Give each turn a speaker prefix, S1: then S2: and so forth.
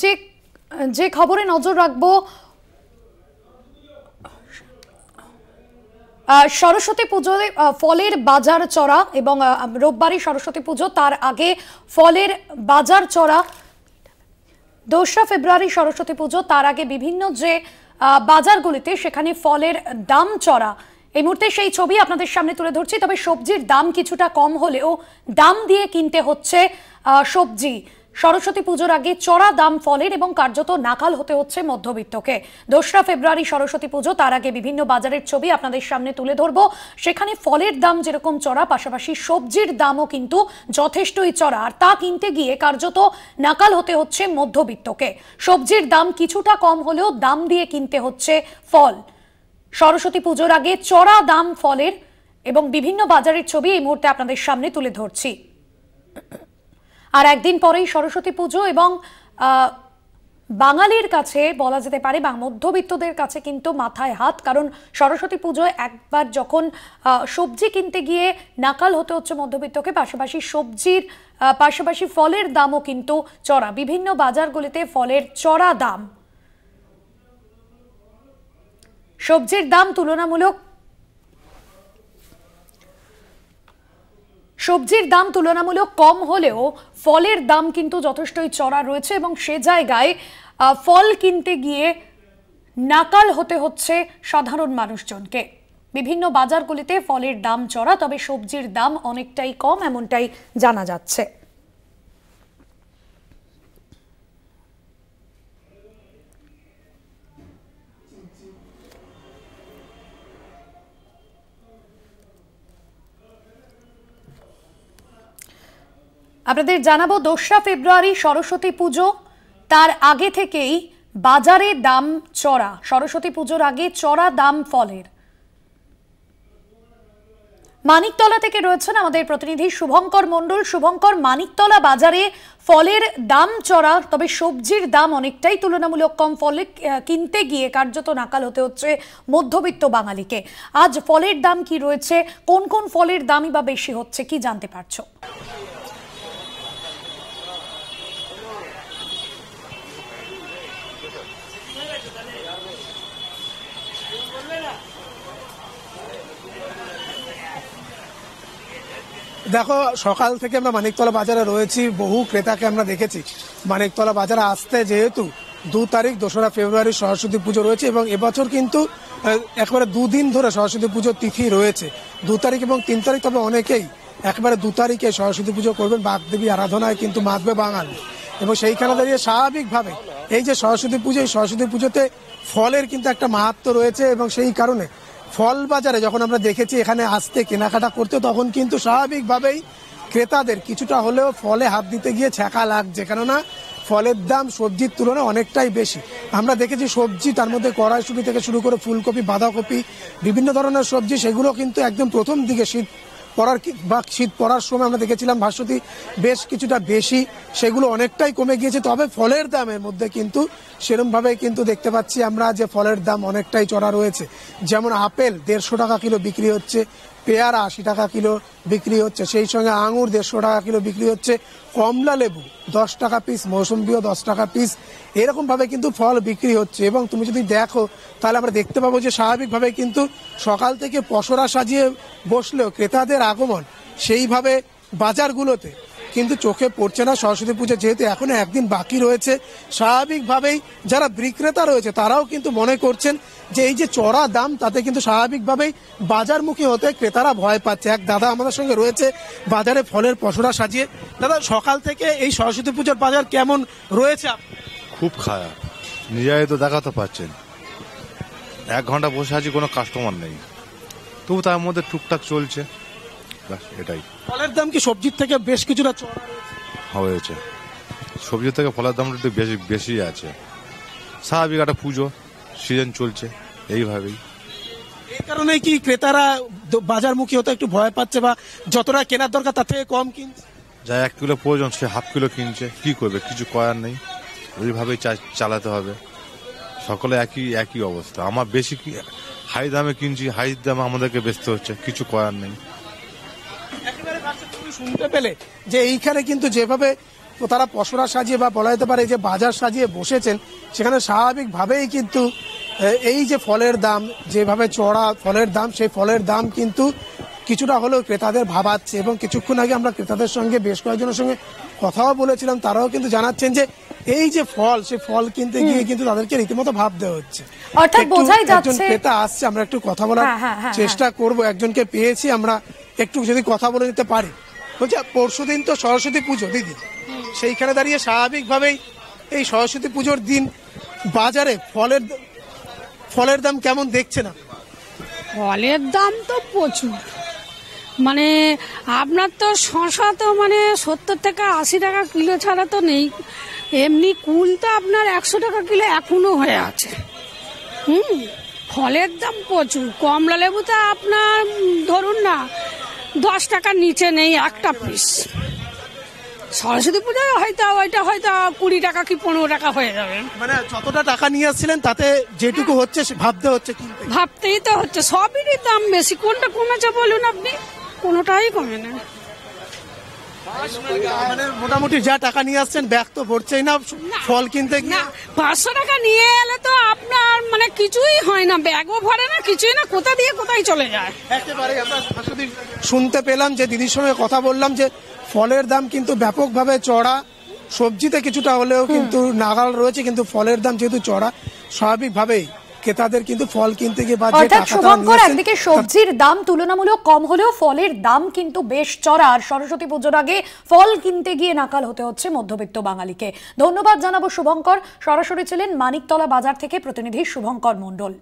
S1: যে যে খবরে নজর রাখবো, সরস্বতী পুজোয় ফলের বাজার চড়া এবং রোববারই সরস্বতী পুজো, তার আগে ফলের বাজার চড়া। 2রা ফেব্রুয়ারি সরস্বতী পুজো, তার আগে বিভিন্ন যে বাজারগুলিতে সেখানে ফলের দাম চড়া। এই মুহূর্তে সেই ছবি আপনাদের সামনে তুলে ধরছি। তবে সবজির দাম কিছুটা কম হলেও দাম দিয়ে কিনতে হচ্ছে সবজি। সরস্বতী পুজোর আগে চড়া দাম ফলের এবং কার্যত নাকাল হতে হচ্ছে মধ্যবিত্তকে। 2রা ফেব্রুয়ারি সরস্বতী পুজো, তার আগে বিভিন্ন বাজারের ছবি আপনাদের সামনে তুলে ধরবো। সেখানে ফলের দাম যেরকম চড়া, পাশাপাশি সবজির দামও কিন্তু যথেষ্টই চড়া, আর তা কিনতে গিয়ে কার্যত নাকাল হতে হচ্ছে মধ্যবিত্তকে। সবজির দাম কিছুটা কম হলেও দাম দিয়ে কিনতে হচ্ছে ফল। সরস্বতী পুজোর আগে চড়া দাম ফলের এবং বিভিন্ন বাজারের ছবি এই মুহূর্তে আপনাদের সামনে তুলে ধরছি। আর একদিন পরেই সরস্বতী পুজো এবং বাঙালির কাছে বলা যেতে পারে বা মধ্যবিত্তদের কাছে কিন্তু মাথায় হাত, কারণ সরস্বতী পুজোয় একবার যখন সবজি কিনতে গিয়ে নাকাল হতে হচ্ছে মধ্যবিত্তকে, পাশাপাশি সবজির পাশাপাশি ফলের দামও কিন্তু চড়া। বিভিন্ন বাজারগুলিতে ফলের চড়া দাম, সবজির দাম তুলনামূলক কম হলেও ফলের দাম কিন্তু যথেষ্টই চড়া রয়েছে এবং সে জায়গায় ফল কিনতে গিয়ে নাকাল হতে হচ্ছে সাধারণ মানুষজনকে। বিভিন্ন বাজারগুলিতে ফলের দাম চড়া, তবে সবজির দাম অনেকটাই কম, এমনটাই জানা যাচ্ছে। আপনাদের জানাবো, 2রা ফেব্রুয়ারি সরস্বতী পুজো, তার আগে থেকেই বাজারে দাম চড়া। সরস্বতী পুজোর আগে চড়া দাম ফলের। মানিকতলা থেকে রয়েছেন আমাদের প্রতিনিধি শুভঙ্কর মণ্ডল। শুভঙ্কর, মানিকতলা বাজারে ফলের দাম চড়া, তবে সবজির দাম অনেকটাই তুলনামূলক কম। ফলে কিনতে গিয়ে কার্যত নাকাল হতে হচ্ছে মধ্যবিত্ত বাঙালিকে। আজ ফলের দাম কি রয়েছে, কোন কোন ফলের দামই বা বেশি হচ্ছে, কি জানতে পারছো?
S2: দেখো, সকাল থেকে আমরা মানিকতলা বাজারে রয়েছি, বহু ক্রেতাকে আমরা দেখেছি মানিকতলা বাজারে আসতে। যেহেতু 2 তারিখ 2রা ফেব্রুয়ারি সরস্বতী পুজো রয়েছে এবং এবছর কিন্তু একেবারে 2 দিন ধরে সরস্বতী পুজোর তিথি রয়েছে, 2 তারিখ এবং 3 তারিখ। তবে অনেকেই একেবারে 2 তারিখে সরস্বতী পুজো করবেন, বাগদেবী আরাধনায় কিন্তু মাতবে বাঙাল। এবং সেইখানে দাঁড়িয়ে স্বাভাবিকভাবে এই যে সরস্বতী পুজো, এই সরস্বতী পুজোতে ফলের কিন্তু একটা মাহাত্ম্য রয়েছে এবং সেই কারণে ফল বাজারে যখন আমরা দেখেছি এখানে আসতে কেনাকাটা করতে, তখন কিন্তু স্বাভাবিকভাবেই ক্রেতাদের কিছুটা হলেও ফলে হাত দিতে গিয়ে ছ্যাঁকা লাগছে, কেননা ফলের দাম সবজির তুলনায় অনেকটাই বেশি। আমরা দেখেছি সবজি, তার মধ্যে কড়াইশুঁটি থেকে শুরু করে ফুলকপি, বাঁধাকপি, বিভিন্ন ধরনের সবজি, সেগুলো কিন্তু একদম প্রথম দিকে শীত পড়ার সময় আমরা দেখেছিলাম ভাস্বতী বেশ কিছুটা বেশি, সেগুলো অনেকটাই কমে গিয়েছে। তবে ফলের দামের মধ্যে কিন্তু সেরকমভাবে কিন্তু দেখতে পাচ্ছি আমরা যে ফলের দাম অনেকটাই চড়া রয়েছে। যেমন আপেল 150 টাকা কিলো বিক্রি হচ্ছে, পেয়ারা 80 টাকা কিলো বিক্রি হচ্ছে, সেই সঙ্গে আঙুর 150 টাকা কিলো বিক্রি হচ্ছে, কমলা লেবু 10 টাকা পিস, মৌসুম্বিও 10 টাকা পিস, এরকম ভাবে কিন্তু ফল বিক্রি হচ্ছে। এবং তুমি যদি দেখো তাহলে আমরা দেখতে পাবো যে স্বাভাবিকভাবে কিন্তু সকাল থেকে পসরা সাজিয়ে বসলেও ক্রেতাদের আগমন সেইভাবে বাজারগুলোতে কিন্তু চোখে পড়ছে না। সরস্বতী পুজো যেহেতু এখনো একদিন বাকি রয়েছে, স্বাভাবিকভাবেই যারা বিক্রেতা রয়েছে তারাও কিন্তু মনে করছেন যে এই যে চড়া দাম, তাতে কিন্তু স্বাভাবিকভাবেই বাজারমুখী হতে ক্রেতারা ভয় পাচ্ছে। এক দাদা আমাদের সঙ্গে রয়েছে বাজারে ফলের পসরা সাজিয়ে। দাদা, সকাল থেকে এই সরস্বতী পুজোর বাজার কেমন রয়েছে?
S3: খুব খারাপ, নিজেরাই তো দেখাতে পাচ্ছেন। 1 ঘন্টা বসে আছি, কোনো কাস্টমার নেই, তবু তার মধ্যে টুকটাক চলছে, এটাই।
S2: ফলের দাম কি সবজির থেকে বেশ কিছুটা চড়া
S3: হয়েছে? সবজির থেকে ফলের দামটা একটু বেশি আছে। স্বাভাবিক, একটা পুজো সিজন চলছে, এইভাবেই।
S2: এই কারণে কি ক্রেতারা বাজারমুখী হতে একটু ভয় পাচ্ছে, বা যতটা কেনার দরকার তার থেকে কম কিনছে?
S3: যা 1 কিলো প্রয়োজন সে ½ কিলো কিনছে, কি করবে, কিছু করার নেই, ওইভাবেই চালাতে হবে। সকলে একই অবস্থা। আমার বেশি হাই দামে কিনছি, হাই দামে আমাদেরকে বেচতে হচ্ছে, কিছু করার নেই।
S2: একেবারে শুনতে পেলে যে এইখানে কিন্তু যেভাবে তারা পসরা সাজিয়ে বা বলা যেতে পারে যে বাজার সাজিয়ে বসেছেন, সেখানে স্বাভাবিকভাবেই কিন্তু এই যে ফলের দাম যেভাবে চড়া ফলের দাম, সেই ফলের দাম কিন্তু কিছুটা হলেও ক্রেতাদের ভাবাচ্ছে। এবং কিছুক্ষণ আগে আমরা ক্রেতাদের সঙ্গে বেশ কয়েকজনের সঙ্গে কথাও বলেছিলাম, তারাও কিন্তু জানাচ্ছেন যে এই যে ফল, সেই ফল কিনতে গিয়ে কিন্তু তাদেরকে রীতিমতো ভাবতে হচ্ছে।
S1: অর্থাৎ বোঝাই যাচ্ছে
S2: একজন ক্রেতা আসছে, আমরা একটু কথা বলার চেষ্টা করব। একজনকে পেয়েছি আমরা, একটু যদি কথা বলে নিতে পারি। বলছি, পরশুদিন তো সরস্বতী পুজো দিদি, সেইখানে দাঁড়িয়ে স্বাভাবিকভাবেই এই সরস্বতী পুজোর দিন বাজারে ফলের দাম কেমন দেখছেন?
S4: ফলের দাম তো প্রচুর, মানে আপনার তো শশা তো মানে 70 থেকে 80 টাকা কিলো ছাড়া তো নেই। এমনি কুল তো আপনার 100 টাকা কিলো এখনো হয়ে আছে। ফলের দাম প্রচুর। কমলা লেবু তো আপনার ধরুন না 10 টাকার নিচে নেই একটা পিস। সরস্বতী পুজোয় হয়তো ওইটা হয়তো 20 টাকা কি 15 টাকা হয়ে যাবে।
S2: মানে যতটা টাকা নিয়ে আসছিলেন তাতে যেটুকু হচ্ছে ভাবতে হচ্ছে,
S4: ভাবতেই তো হচ্ছে। সবেরই দাম বেশি। কোনটা কমেছে বলুন আপনি? কোনোটাই কমে না।
S2: মানে মোটামুটি যা টাকা নিয়ে আসছেন ব্যাগ তো ভরছেই না ফল কিনতে গিয়ে।
S4: 500 টাকা নিয়ে এলে তো আপনার মানে কিছুই হয় না, ব্যাগও ভরে না, কিছুই না, কোথা দিয়ে কোথায় চলে যায়।
S2: একেবারে আমরা শুনতে পেলাম যে দিদির সঙ্গে কথা বললাম যে ফলের দাম কিন্তু ব্যাপকভাবে চড়া, সবজিতে কিছুটা হলেও কিন্তু নাগাল রয়েছে, কিন্তু ফলের দাম যেহেতু চড়া, স্বাভাবিকভাবেই ক্রেতাদের কিন্তু ফল কিনতে গিয়ে
S1: অর্থাৎ শুভঙ্কর, একদিকে সবজির দাম তুলনামূলক কম হলেও ফলের দাম কিন্তু বেশ চড়া। আর সরস্বতী পুজোর আগে ফল কিনতে গিয়ে নাকাল হতে হচ্ছে মধ্যবিত্ত বাঙালিকে। ধন্যবাদ জানাবো শুভঙ্কর। সরাসরি ছিলেন মানিকতলা বাজার থেকে প্রতিনিধি শুভঙ্কর মণ্ডল।